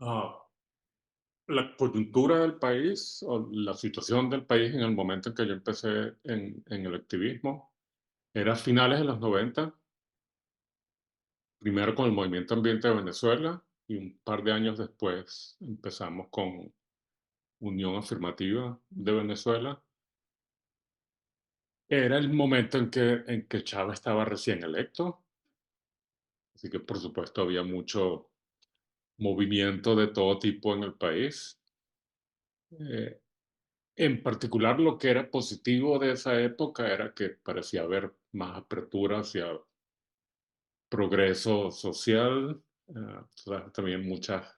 Ah, la coyuntura del país o la situación del país en el momento en que yo empecé en el activismo era finales de los 90, primero con el movimiento ambiente de Venezuela y un par de años después empezamos con Unión Afirmativa de Venezuela. Era el momento en que Chávez estaba recién electo, así que por supuesto había mucho movimiento de todo tipo en el país. Eh, En particular, lo que era positivo de esa época era que parecía haber más apertura hacia progreso social, también muchas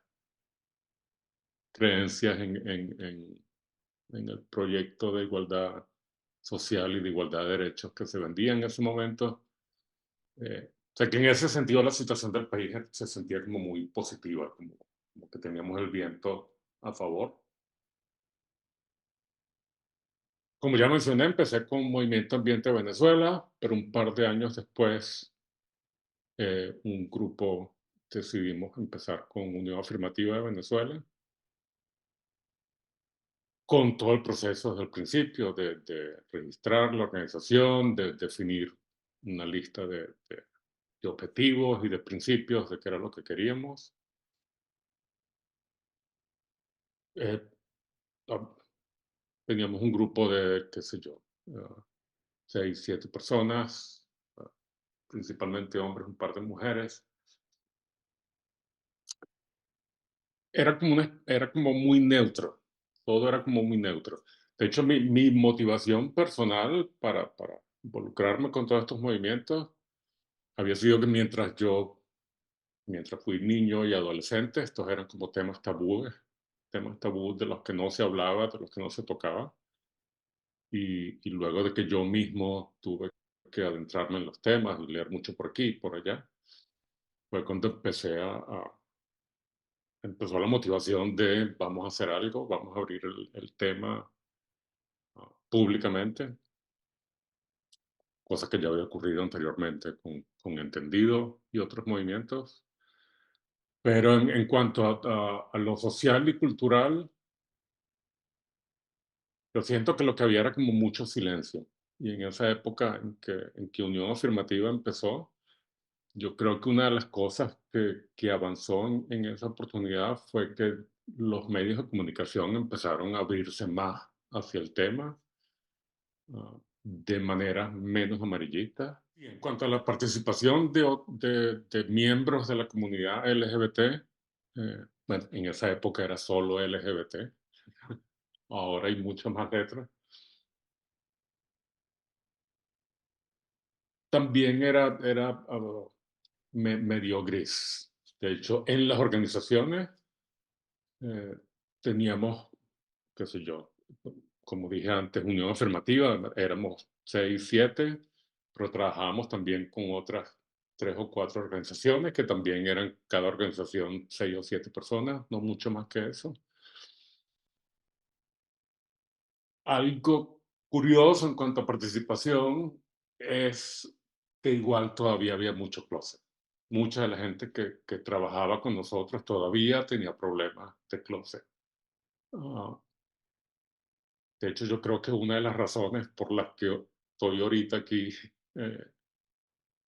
creencias en el proyecto de igualdad social y de igualdad de derechos que se vendía en ese momento. O sea que en ese sentido la situación del país se sentía como muy positiva, como que teníamos el viento a favor. Como ya mencioné, empecé con Movimiento Ambiente Venezuela, pero un par de años después un grupo decidimos empezar con Unión Afirmativa de Venezuela, con todo el proceso desde el principio de registrar la organización, de definir una lista de objetivos y de principios de qué era lo que queríamos. Eh, ah, Teníamos un grupo de, qué sé yo, 6, 7 personas, principalmente hombres, un par de mujeres. Era como muy neutro, todo era como muy neutro. De hecho, mi motivación personal para involucrarme con todos estos movimientos había sido que mientras fui niño y adolescente, estos eran como temas tabúes de los que no se hablaba, de los que no se tocaba. Y luego de que yo mismo tuve que adentrarme en los temas y leer mucho por aquí y por allá, fue cuando empezó la motivación de vamos a hacer algo, vamos a abrir el tema públicamente, cosa que ya había ocurrido anteriormente con Entendido y otros movimientos. Pero en cuanto a lo social y cultural, yo siento que lo que había era como mucho silencio. Y en esa época en que Unión Afirmativa empezó, yo creo que una de las cosas que avanzó en esa oportunidad fue que los medios de comunicación empezaron a abrirse más hacia el tema, de manera menos amarillista. Y en cuanto a la participación de miembros de la comunidad LGBT, bueno, en esa época era solo LGBT, ahora hay muchas más letras, también era medio gris. De hecho, en las organizaciones eh, teníamos, qué sé yo, como dije antes, Unión Afirmativa, éramos 6, 7, pero trabajábamos también con otras 3 o 4 organizaciones que también eran cada organización 6 o 7 personas, no mucho más que eso. Algo curioso en cuanto a participación es que igual todavía había mucho closet. Mucha de la gente que trabajaba con nosotros todavía tenía problemas de closet. Ah, de hecho, yo creo que una de las razones por las que estoy ahorita aquí eh,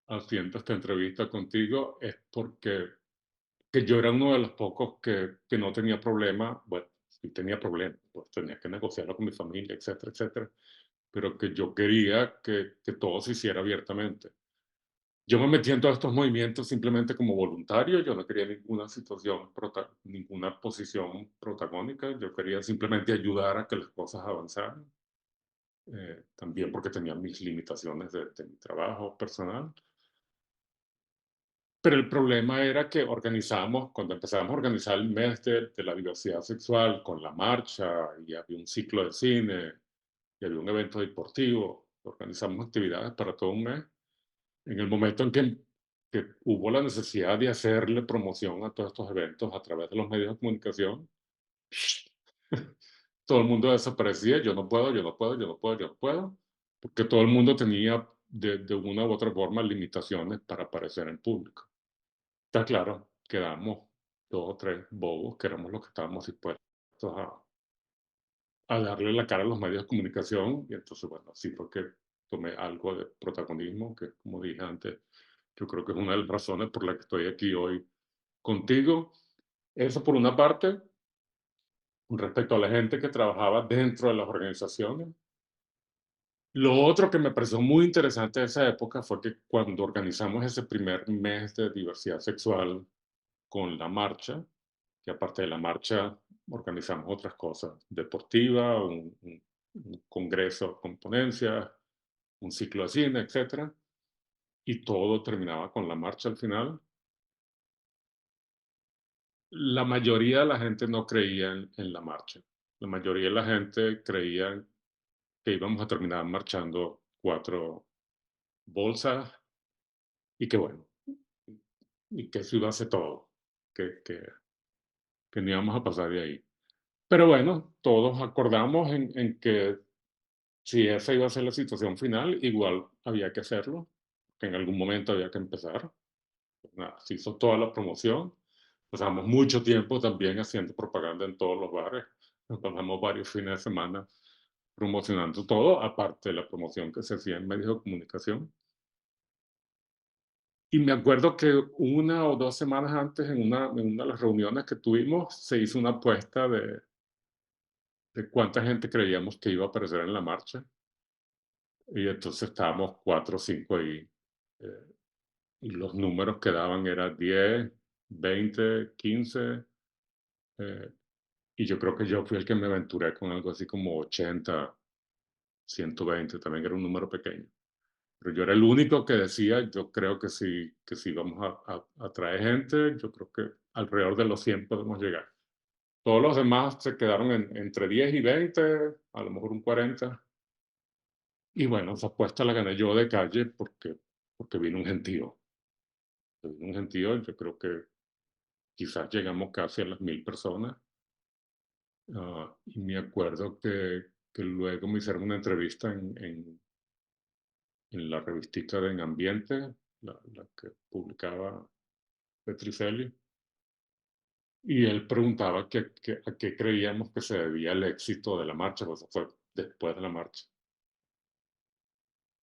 haciendo esta entrevista contigo es porque que yo era uno de los pocos que no tenía problema, bueno, sí tenía problemas, pues tenía que negociarlo con mi familia, etcétera, etcétera, pero que yo quería que todo se hiciera abiertamente. Yo me metí en todos estos movimientos simplemente como voluntario, yo no quería ninguna situación, ninguna posición protagónica, yo quería simplemente ayudar a que las cosas avanzaran, también porque tenía mis limitaciones de mi trabajo personal. Pero el problema era que organizamos, cuando empezamos a organizar el mes de la diversidad sexual con la marcha, y había un ciclo de cine, y había un evento deportivo, organizamos actividades para todo un mes. En el momento en que hubo la necesidad de hacerle promoción a todos estos eventos a través de los medios de comunicación, todo el mundo desaparecía, yo no puedo, yo no puedo, yo no puedo, yo no puedo, porque todo el mundo tenía de una u otra forma limitaciones para aparecer en público. Está claro, quedamos. 2 o 3 bobos que éramos los que estábamos dispuestos a darle la cara a los medios de comunicación. Y entonces, bueno, así fue que tomé algo de protagonismo, que como dije antes, yo creo que es una de las razones por la que estoy aquí hoy contigo. Eso por una parte. Respecto a la gente que trabajaba dentro de las organizaciones. Lo otro que me pareció muy interesante de esa época fue que cuando organizamos ese primer mes de diversidad sexual con la marcha, que aparte de la marcha organizamos otras cosas, deportiva, un congreso con ponencias, un ciclo de cine, etcétera, y todo terminaba con la marcha al final. La mayoría de la gente no creía en la marcha. La mayoría de la gente creía que íbamos a terminar marchando 4 bolsas y que bueno, y que eso iba a ser todo, que no íbamos a pasar de ahí. Pero bueno, todos acordamos en que si esa iba a ser la situación final, igual había que hacerlo, que en algún momento había que empezar. Pues nada, se hizo toda la promoción. Pasamos mucho tiempo también haciendo propaganda en todos los bares. Nos pasamos varios fines de semana promocionando todo, aparte de la promoción que se hacía en medios de comunicación. Y me acuerdo que 1 o 2 semanas antes, en una de las reuniones que tuvimos, se hizo una apuesta de cuánta gente creíamos que iba a aparecer en la marcha. Y entonces estábamos 4 o 5 ahí. eh, y los números que daban eran 10, 20, 15. eh, y yo creo que yo fui el que me aventuré con algo así como 80, 120, también era un número pequeño. Pero yo era el único que decía, yo creo que si vamos a traer gente, yo creo que alrededor de los 100 podemos llegar. Todos los demás se quedaron entre 10 y 20, a lo mejor un 40. Y bueno, esa apuesta la gané yo de calle porque vino un gentío. Vino un gentío, yo creo que quizás llegamos casi a las 1000 personas. Y me acuerdo que luego me hicieron una entrevista en la revistita de En Ambiente, la que publicaba Petricelli. Y él preguntaba a qué creíamos que se debía el éxito de la marcha, pues fue después de la marcha.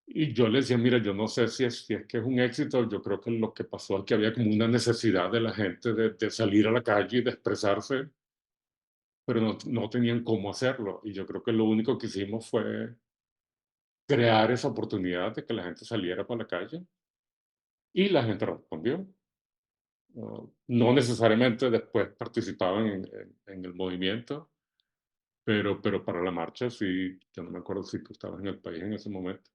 Y yo le decía, mira, yo no sé si es que es un éxito, yo creo que lo que pasó es que había como una necesidad de la gente de salir a la calle y de expresarse, pero no tenían cómo hacerlo. Y yo creo que lo único que hicimos fue crear esa oportunidad de que la gente saliera para la calle y la gente respondió. No necesariamente después participaban en el movimiento, pero para la marcha sí, yo no me acuerdo si tú estabas en el país en ese momento,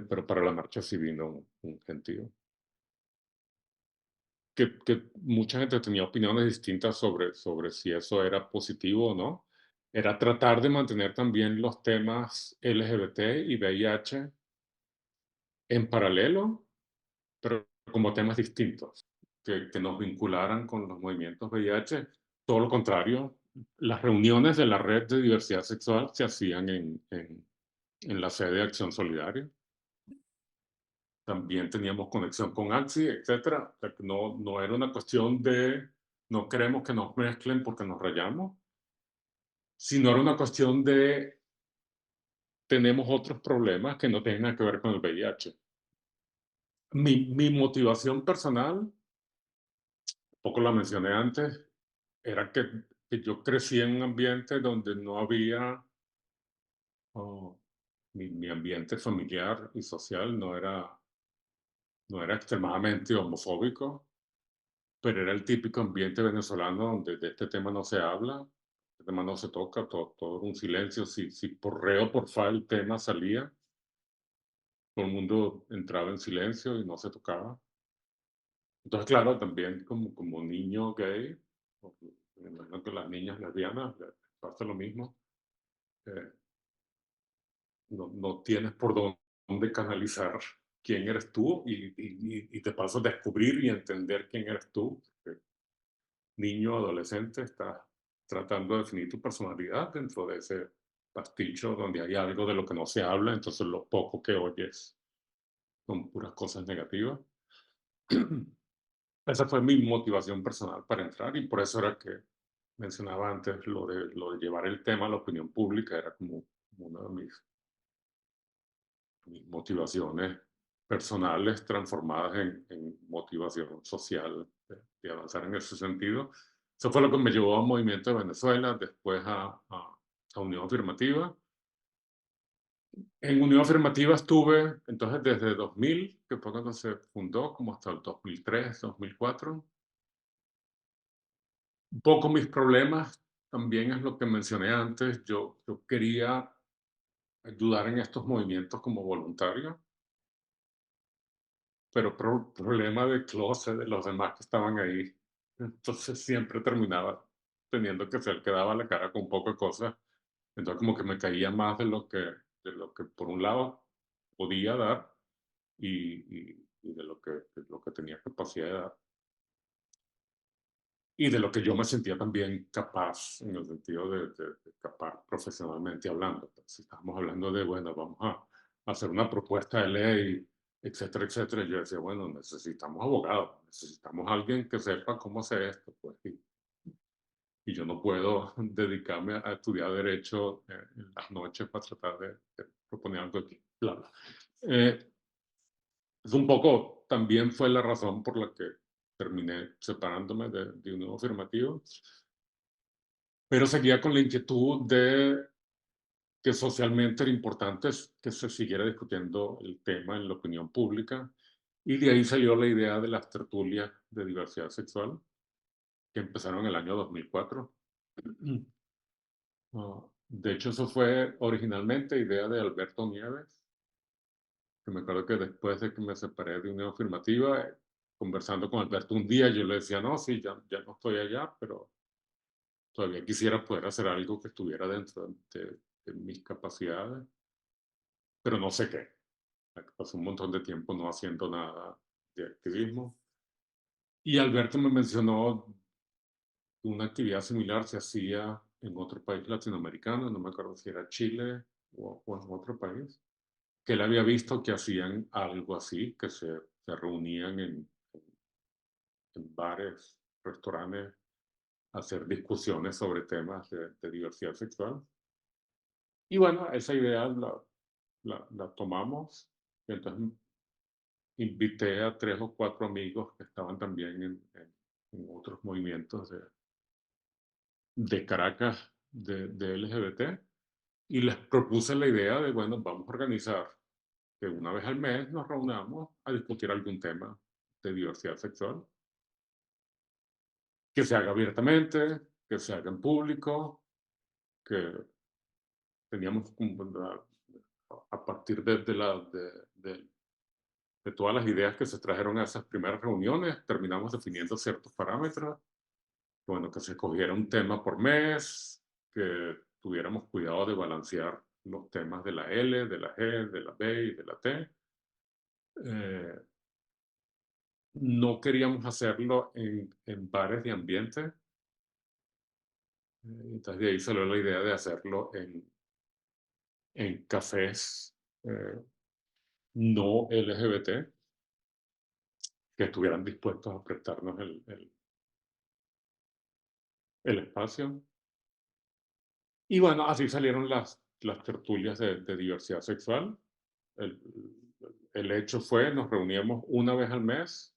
pero para la marcha sí vino un gentío. Que mucha gente tenía opiniones distintas sobre si eso era positivo o no. Era tratar de mantener también los temas LGBT y VIH en paralelo, pero como temas distintos, que nos vincularan con los movimientos VIH. Todo lo contrario, las reuniones de la red de diversidad sexual se hacían en la sede de Acción Solidaria. También teníamos conexión con AXI, etcétera. O sea, que no era una cuestión de no queremos que nos mezclen porque nos rayamos, sino era una cuestión de tenemos otros problemas que no tienen nada que ver con el VIH. Mi motivación personal, poco la mencioné antes, era que yo crecí en un ambiente donde no había, oh, mi ambiente familiar y social no era extremadamente homofóbico, pero era el típico ambiente venezolano donde de este tema no se habla, este tema no se toca, todo un silencio. Si por re o por fa el tema salía, todo el mundo entraba en silencio y no se tocaba. Entonces, claro, también como niño gay, me imagino que las niñas lesbianas les pasa lo mismo. eh, no tienes por dónde canalizar quién eres tú y te paso a descubrir y entender quién eres tú. Niño, adolescente, estás tratando de definir tu personalidad dentro de ese pasticho donde hay algo de lo que no se habla, entonces lo poco que oyes son puras cosas negativas. esa fue mi motivación personal para entrar y por eso era que mencionaba antes lo de llevar el tema a la opinión pública, era como una de mis motivaciones personales transformadas en motivación social de avanzar en ese sentido. Eso fue lo que me llevó al Movimiento de Venezuela, después a Unión Afirmativa. En Unión Afirmativa estuve entonces desde 2000, que fue cuando se fundó, como hasta el 2003, 2004. Un poco mis problemas también es lo que mencioné antes. Yo quería ayudar en estos movimientos como voluntario, pero problema de closet de los demás que estaban ahí. Entonces siempre terminaba teniendo que ser el que daba la cara con un poco de cosas. Entonces como que me caía más de lo que por un lado podía dar y de lo que tenía capacidad de dar. Y de lo que yo me sentía también capaz, en el sentido de capaz profesionalmente hablando. Si estamos hablando de, bueno, vamos a hacer una propuesta de ley, etcétera, etcétera, yo decía, bueno, necesitamos abogados, necesitamos alguien que sepa cómo hacer esto, pues, y yo no puedo dedicarme a estudiar derecho en las noches para tratar de proponer algo aquí. Bla, bla. Eh, es un poco, también fue la razón por la que terminé separándome de un nuevo afirmativo, pero seguía con la inquietud de que socialmente era importante que se siguiera discutiendo el tema en la opinión pública, y de ahí salió la idea de las tertulias de diversidad sexual, que empezaron en el año 2004. De hecho, eso fue originalmente idea de Alberto Nieves, que me acuerdo que después de que me separé de Unión Afirmativa, conversando con Alberto un día, yo le decía, no, sí, ya no estoy allá, pero todavía quisiera poder hacer algo que estuviera dentro de mis capacidades, pero no sé qué. Pasé un montón de tiempo no haciendo nada de activismo. Y Alberto me mencionó una actividad similar se hacía en otro país latinoamericano, no me acuerdo si era Chile o en otro país, que él había visto que hacían algo así, que se reunían en bares, restaurantes, a hacer discusiones sobre temas de diversidad sexual. Y bueno, esa idea la tomamos. Y entonces invité a 3 o 4 amigos que estaban también en otros movimientos de Caracas de LGBT y les propuse la idea de, bueno, vamos a organizar que una vez al mes nos reunamos a discutir algún tema de diversidad sexual, que se haga abiertamente, que se haga en público, que teníamos a partir de todas las ideas que se trajeron a esas primeras reuniones, terminamos definiendo ciertos parámetros. Bueno, que se escogiera un tema por mes, que tuviéramos cuidado de balancear los temas de la L, de la G, de la B y de la T. Eh, no queríamos hacerlo en bares de ambiente, entonces de ahí salió la idea de hacerlo en cafés no LGBT que estuvieran dispuestos a prestarnos el espacio. Y bueno, así salieron las tertulias de diversidad sexual. El, el hecho fue, nos reuníamos una vez al mes,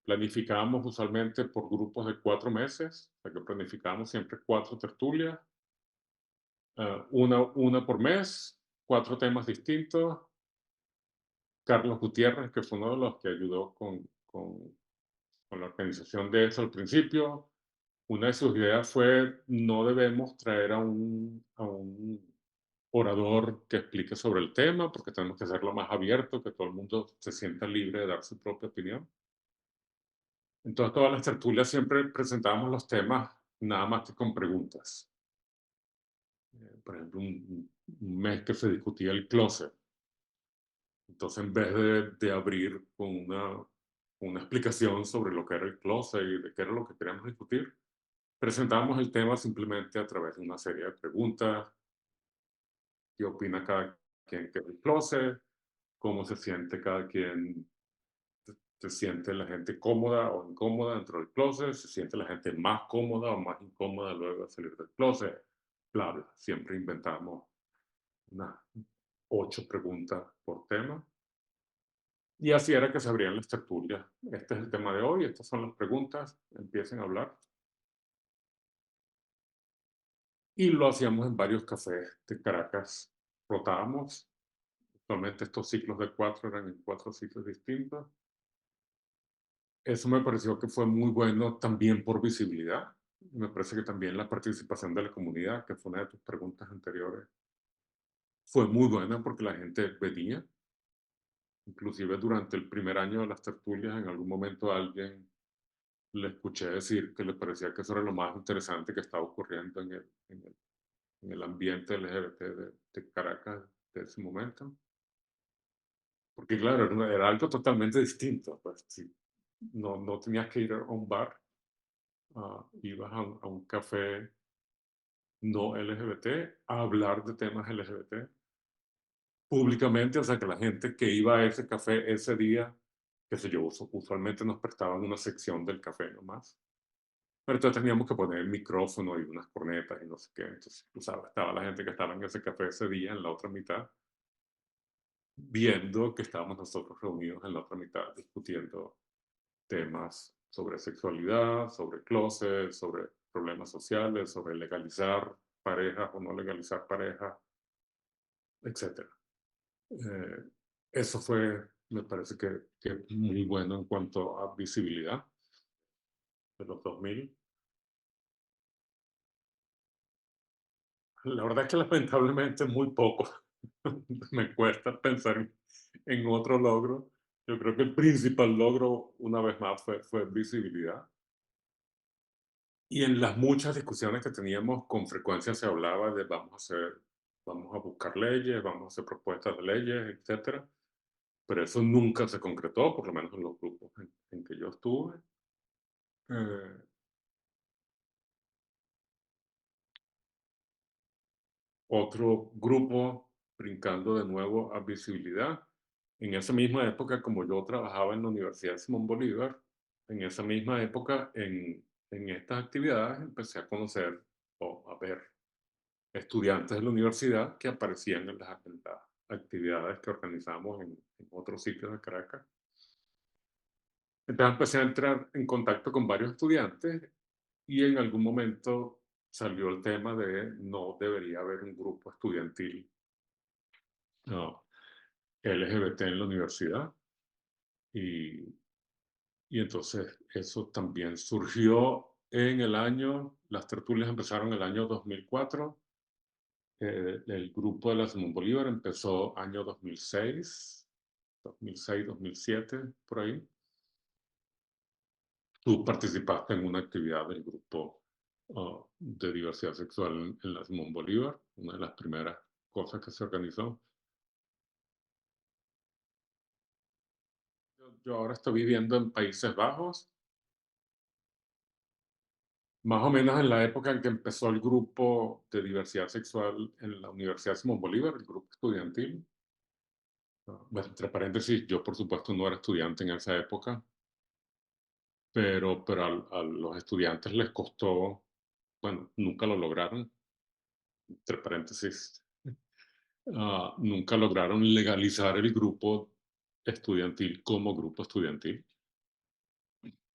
planificábamos usualmente por grupos de 4 meses, o sea que planificábamos siempre 4 tertulias, una por mes, 4 temas distintos. Carlos Gutiérrez, que fue uno de los que ayudó con la organización de eso al principio, una de sus ideas fue, no debemos traer a un orador que explique sobre el tema, porque tenemos que hacerlo más abierto, que todo el mundo se sienta libre de dar su propia opinión. Entonces, todas las tertulias siempre presentábamos los temas nada más que con preguntas. Por ejemplo, un mes que se discutía el closet. Entonces, en vez de abrir con una explicación sobre lo que era el closet y de qué era lo que queríamos discutir, presentamos el tema simplemente a través de una serie de preguntas. ¿Qué opina cada quien que es el closet? ¿Cómo se siente cada quien se siente la gente cómoda o incómoda dentro del closet, se siente la gente más cómoda o más incómoda luego de salir del closet, bla, bla. Siempre inventamos unas 8 preguntas por tema. Y así era que se abrían las tertulias. Este es el tema de hoy, estas son las preguntas, empiecen a hablar. Y lo hacíamos en varios cafés de Caracas. Rotábamos. Actualmente estos ciclos de 4 eran en 4 sitios distintos. Eso me pareció que fue muy bueno también por visibilidad. Me parece que también la participación de la comunidad, que fue una de tus preguntas anteriores, fue muy buena porque la gente venía. Inclusive durante el primer año de las tertulias, en algún momento a alguien le escuché decir que le parecía que eso era lo más interesante que estaba ocurriendo en el ambiente LGBT de Caracas de ese momento. Porque claro, era algo totalmente distinto. Pues, sí, no tenías que ir a un bar, ibas a un café no LGBT a hablar de temas LGBT públicamente, o sea que la gente que iba a ese café ese día, qué sé yo, usualmente nos prestaban una sección del café nomás, pero entonces teníamos que poner el micrófono y unas cornetas y no sé qué, entonces, tú sabes, estaba la gente que estaba en ese café ese día en la otra mitad, viendo que estábamos nosotros reunidos en la otra mitad discutiendo temas sobre sexualidad, sobre closet, sobre problemas sociales, sobre legalizar parejas o no legalizar parejas, etcétera. Eh, Eso fue, me parece que muy bueno en cuanto a visibilidad de los 2000. La verdad es que lamentablemente muy poco. Me cuesta pensar en otro logro. Yo creo que el principal logro, una vez más, fue visibilidad. Y en las muchas discusiones que teníamos, con frecuencia se hablaba de vamos a buscar leyes, vamos a hacer propuestas de leyes, etcétera. Pero eso nunca se concretó, por lo menos en los grupos en que yo estuve. Eh, Otro grupo brincando de nuevo a visibilidad. En esa misma época, como yo trabajaba en la Universidad de Simón Bolívar, en esa misma época, en estas actividades, empecé a conocer o a ver estudiantes de la universidad que aparecían en las actividades que organizamos en otros sitios de Caracas. Entonces empecé a entrar en contacto con varios estudiantes y en algún momento salió el tema de no debería haber un grupo estudiantil, no, LGBT en la universidad. Y, y entonces eso también surgió en el año, las tertulias empezaron en el año 2004, el grupo de la Simón Bolívar empezó año 2006, 2007, por ahí. Tú participaste en una actividad del grupo de diversidad sexual en la Simón Bolívar, una de las primeras cosas que se organizó. Yo ahora estoy viviendo en Países Bajos, más o menos en la época en que empezó el grupo de diversidad sexual en la Universidad Simón Bolívar, el grupo estudiantil. Bueno, entre paréntesis, yo por supuesto no era estudiante en esa época, pero a los estudiantes les costó, bueno, nunca lo lograron, entre paréntesis, nunca lograron legalizar el grupo estudiantil como grupo estudiantil,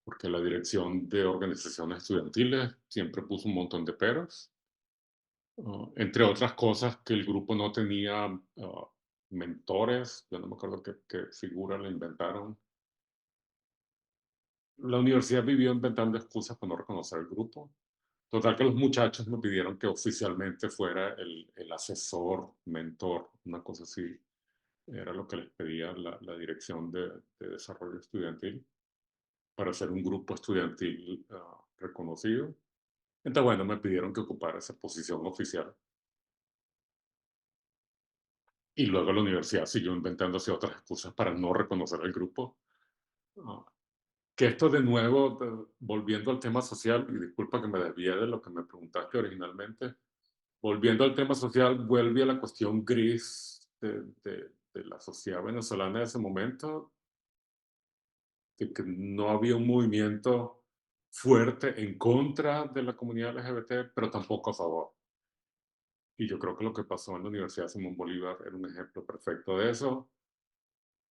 porque la dirección de organizaciones estudiantiles siempre puso un montón de peros. Entre otras cosas, que el grupo no tenía mentores, yo no me acuerdo qué figura le inventaron. La universidad vivió inventando excusas para no reconocer el grupo. Total que los muchachos me pidieron que oficialmente fuera el asesor, mentor, una cosa así. Era lo que les pedía la dirección de desarrollo estudiantil para ser un grupo estudiantil reconocido. Entonces, bueno, me pidieron que ocupara esa posición oficial. Y luego la universidad siguió inventándose otras excusas para no reconocer al grupo. Ah, que esto de nuevo, volviendo al tema social, y disculpa que me desvíe de lo que me preguntaste originalmente, volviendo al tema social, vuelve a la cuestión gris de la sociedad venezolana de ese momento, que no había un movimiento fuerte en contra de la comunidad LGBT, pero tampoco a favor. Y yo creo que lo que pasó en la Universidad Simón Bolívar era un ejemplo perfecto de eso.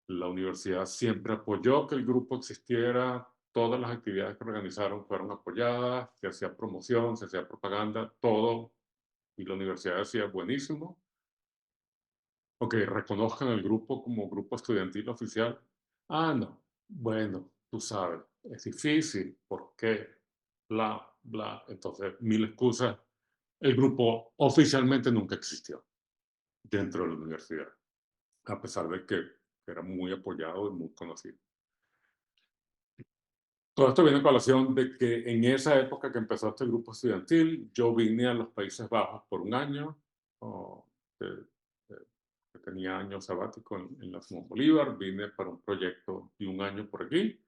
La universidad siempre apoyó que el grupo existiera, todas las actividades que organizaron fueron apoyadas, se hacía promoción, se hacía propaganda, todo, y la universidad decía, buenísimo, ok, reconozcan el grupo como grupo estudiantil oficial. Ah, no, bueno, tú sabes, es difícil, ¿por qué? Bla, bla, entonces, mil excusas. El grupo oficialmente nunca existió dentro de la universidad, a pesar de que era muy apoyado y muy conocido. Todo esto viene a colación de que en esa época que empezó este grupo estudiantil, yo vine a los Países Bajos por un año, o, eh, eh, que tenía año sabático en la Simón Bolívar, vine para un proyecto de un año por aquí,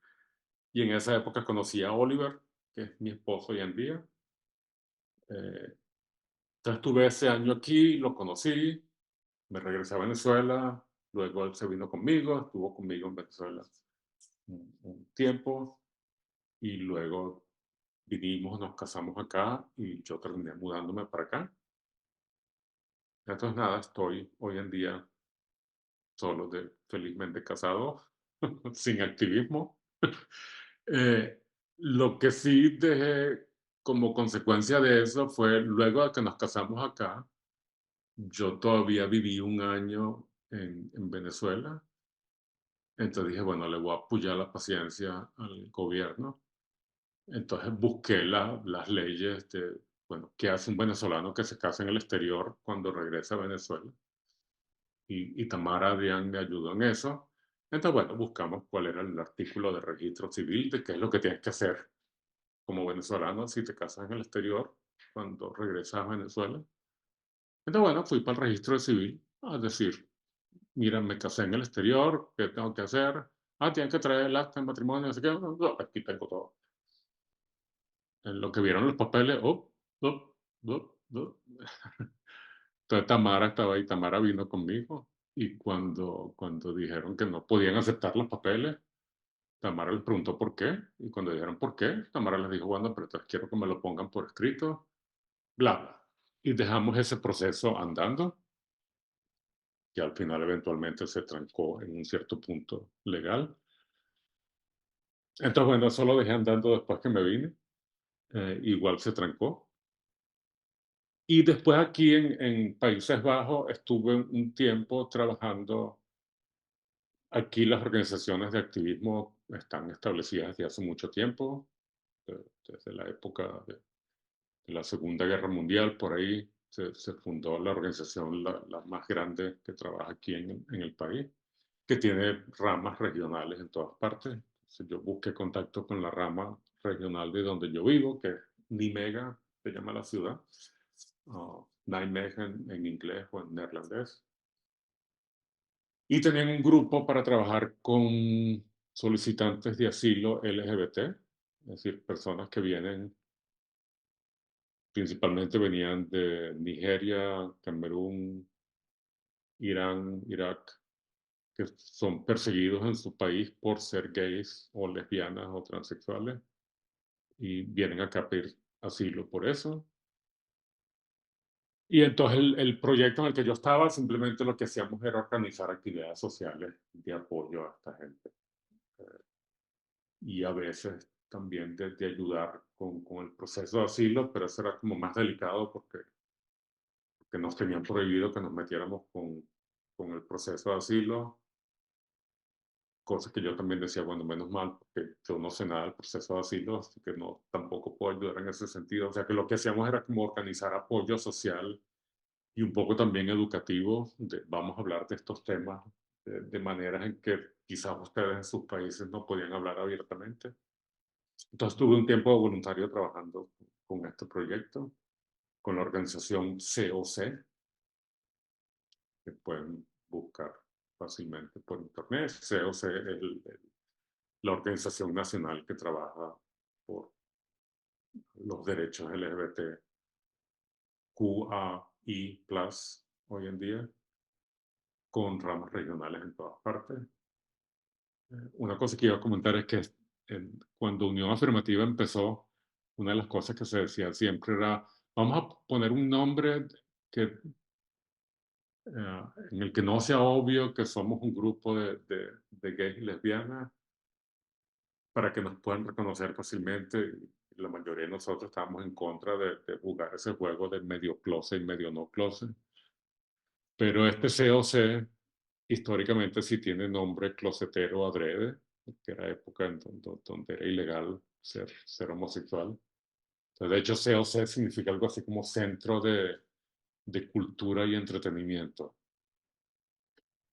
y en esa época conocí a Oliver, que es mi esposo hoy en día. Eh, entonces estuve ese año aquí, lo conocí, me regresé a Venezuela, luego él se vino conmigo, estuvo conmigo en Venezuela un tiempo, y luego vinimos, nos casamos acá y yo terminé mudándome para acá. Entonces, nada, estoy hoy en día solo, felizmente casado, sin activismo. Eh, lo que sí dejé como consecuencia de eso fue, luego de que nos casamos acá, yo todavía viví un año en Venezuela. Entonces dije, bueno, le voy a apoyar la paciencia al gobierno. Entonces busqué las leyes de, bueno, qué hace un venezolano que se casa en el exterior cuando regresa a Venezuela. Y Tamara Adrián me ayudó en eso. Entonces, bueno, buscamos cuál era el artículo de registro civil, de qué es lo que tienes que hacer como venezolano si te casas en el exterior cuando regresas a Venezuela. Entonces, bueno, fui para el registro civil a decir, mira, me casé en el exterior, ¿qué tengo que hacer? Ah, tienen que traer el acta de matrimonio, no sé qué. No, aquí tengo todo. En lo que vieron los papeles, oh, oh. Entonces Tamara estaba ahí, Tamara vino conmigo y cuando dijeron que no podían aceptar los papeles, Tamara les preguntó por qué y cuando dijeron por qué, Tamara les dijo, bueno, pero entonces quiero que me lo pongan por escrito, bla, bla. Y dejamos ese proceso andando, que al final eventualmente se trancó en un cierto punto legal. Entonces, bueno, eso lo dejé andando después que me vine, igual se trancó. Y después aquí en Países Bajos estuve un tiempo trabajando. Aquí las organizaciones de activismo están establecidas desde hace mucho tiempo, desde la época de la Segunda Guerra Mundial, por ahí se fundó la organización la más grande que trabaja aquí en el país, que tiene ramas regionales en todas partes. Entonces, yo busqué contacto con la rama regional de donde yo vivo, que es Nimega, se llama la ciudad, Nijmegen en inglés o en neerlandés. Y tenían un grupo para trabajar con solicitantes de asilo LGBT, es decir, personas que vienen, principalmente venían de Nigeria, Camerún, Irán, Irak, que son perseguidos en su país por ser gays o lesbianas o transexuales y vienen acá a pedir asilo por eso. Y entonces el proyecto en el que yo estaba, simplemente lo que hacíamos era organizar actividades sociales de apoyo a esta gente. Y a veces también de ayudar con el proceso de asilo, pero eso era como más delicado porque nos tenían prohibido que nos metiéramos con el proceso de asilo, cosas que yo también decía, bueno, menos mal, porque yo no sé nada del proceso de asilo, así que no, tampoco puedo ayudar en ese sentido. O sea que lo que hacíamos era como organizar apoyo social y un poco también educativo, vamos a hablar de estos temas de maneras en que quizás ustedes en sus países no podían hablar abiertamente. Entonces tuve un tiempo de voluntario trabajando con este proyecto, con la organización COC, que pueden buscar fácilmente por internet. COC es la organización nacional que trabaja por los derechos LGBTQI+, hoy en día, con ramas regionales en todas partes. Una cosa que iba a comentar es que cuando Unión Afirmativa empezó, una de las cosas que se decía siempre era, vamos a poner un nombre que, en el que no sea obvio que somos un grupo de gays y lesbianas para que nos puedan reconocer fácilmente. Y la mayoría de nosotros estábamos en contra de jugar ese juego de medio closet y medio no closet. Pero este COC históricamente sí tiene nombre closetero adrede, que era época en donde era ilegal ser homosexual. Entonces, de hecho, COC significa algo así como Centro de Cultura y Entretenimiento.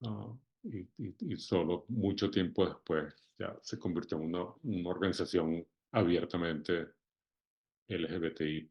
Ah, y solo mucho tiempo después ya se convirtió en una organización abiertamente LGBTI+.